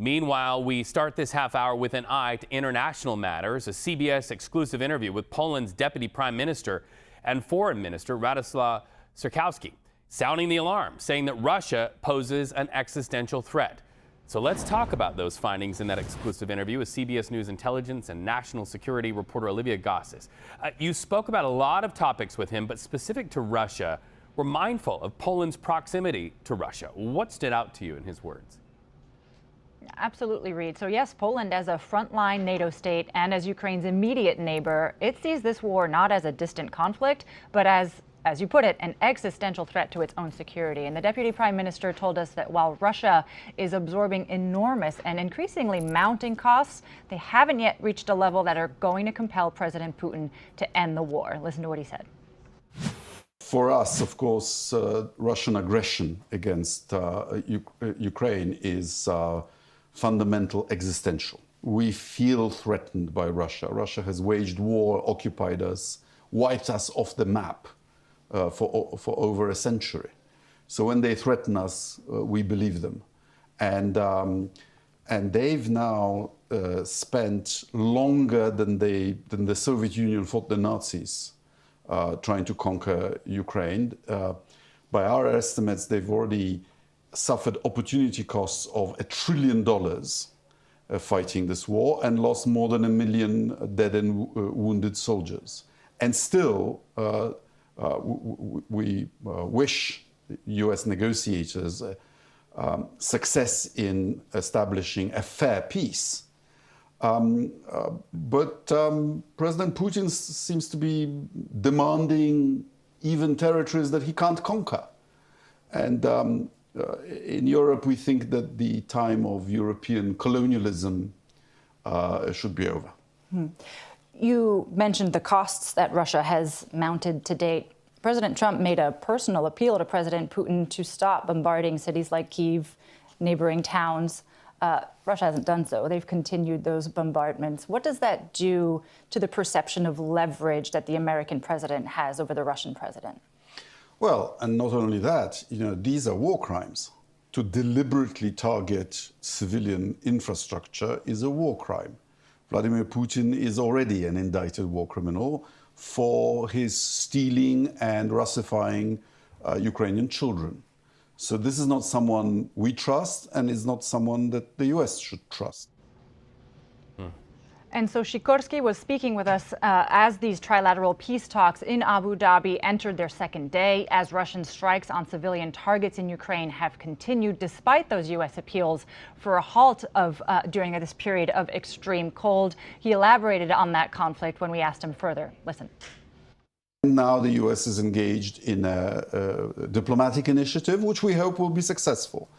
Meanwhile, we start this half hour with an eye to international matters, a CBS exclusive interview with Poland's Deputy Prime Minister and Foreign Minister Radosław Sikorski, sounding the alarm, saying that Russia poses an existential threat. So let's talk about those findings in that exclusive interview with CBS News intelligence and national security reporter Olivia Gazis. You spoke about a lot of topics with him, but specific to Russia, we're mindful of Poland's proximity to Russia. What stood out to you in his words? Absolutely, Reed. So yes, Poland as a frontline NATO state and as Ukraine's immediate neighbor, it sees this war not as a distant conflict, but as you put it, an existential threat to its own security. And the Deputy Prime Minister told us that while Russia is absorbing enormous and increasingly mounting costs, they haven't yet reached a level that are going to compel President Putin to end the war. Listen to what he said. For us, of course, Russian aggression against Ukraine is fundamental, existential. We feel threatened by Russia. Russia has waged war, occupied us, wiped us off the map for over a century. So when they threaten us, we believe them. And they've now spent longer than the Soviet Union fought the Nazis trying to conquer Ukraine. By our estimates, they've already suffered opportunity costs of $1 trillion fighting this war and lost more than 1 million dead and wounded soldiers. And still, we wish US negotiators success in establishing a fair peace. But President Putin seems to be demanding even territories that he can't conquer. And in Europe, we think that the time of European colonialism should be over. You mentioned the costs that Russia has mounted to date. President Trump made a personal appeal to President Putin to stop bombarding cities like Kyiv, neighboring towns. Russia hasn't done so. They've continued those bombardments. What does that do to the perception of leverage that the American president has over the Russian president? Well, and not only that, these are war crimes. To deliberately target civilian infrastructure is a war crime. Vladimir Putin is already an indicted war criminal for his stealing and Russifying Ukrainian children. So this is not someone we trust, and is not someone that the US should trust. And so Sikorski was speaking with us as these trilateral peace talks in Abu Dhabi entered their second day, as Russian strikes on civilian targets in Ukraine have continued despite those U.S. appeals for a halt during this period of extreme cold. He elaborated on that conflict when we asked him further. Listen. Now the U.S. is engaged in a diplomatic initiative, which we hope will be successful.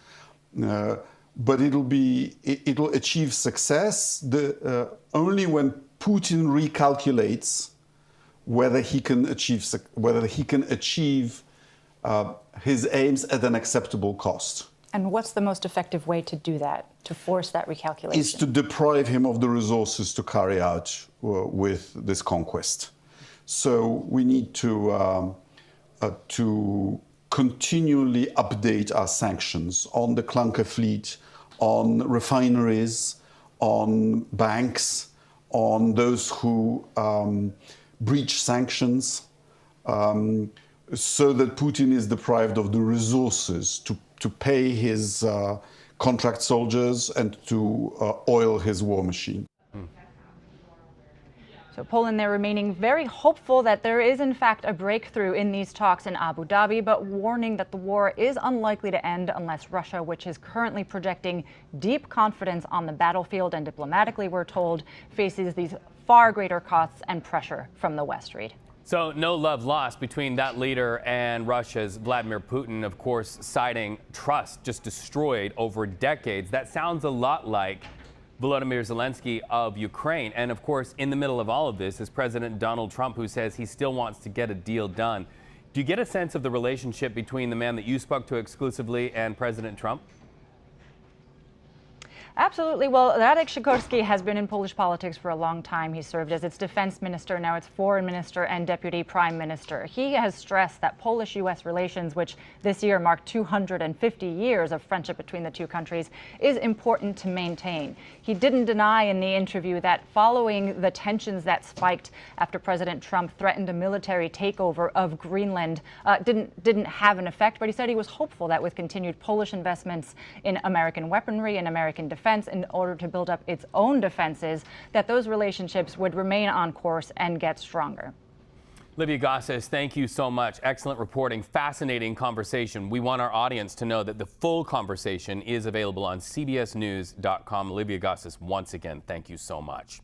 But it'll achieve success only when Putin recalculates whether he can achieve his aims at an acceptable cost. And what's the most effective way to do that, to force that recalculation? Is to deprive him of the resources to carry out with this conquest. So we need to continually update our sanctions on the clunker fleet, on refineries, on banks, on those who breach sanctions, so that Putin is deprived of the resources to pay his contract soldiers and to oil his war machine. So Poland, they're remaining very hopeful that there is, in fact, a breakthrough in these talks in Abu Dhabi, but warning that the war is unlikely to end unless Russia, which is currently projecting deep confidence on the battlefield and diplomatically, we're told, faces these far greater costs and pressure from the West, Reed. So no love lost between that leader and Russia's Vladimir Putin, of course, citing trust just destroyed over decades. That sounds a lot like Volodymyr Zelensky of Ukraine. And of course, in the middle of all of this is President Donald Trump, who says he still wants to get a deal done. Do you get a sense of the relationship between the man that you spoke to exclusively and President Trump? Absolutely. Well, Radek Sikorski has been in Polish politics for a long time. He served as its defense minister, now its foreign minister and deputy prime minister. He has stressed that Polish-U.S. relations, which this year marked 250 years of friendship between the two countries, is important to maintain. He didn't deny in the interview that following the tensions that spiked after President Trump threatened a military takeover of Greenland, didn't have an effect, but he said he was hopeful that with continued Polish investments in American weaponry and American defense in order to build up its own defenses, that those relationships would remain on course and get stronger. Olivia Gazis, thank you so much. Excellent reporting, fascinating conversation. We want our audience to know that the full conversation is available on cbsnews.com. Olivia Gazis, once again, thank you so much.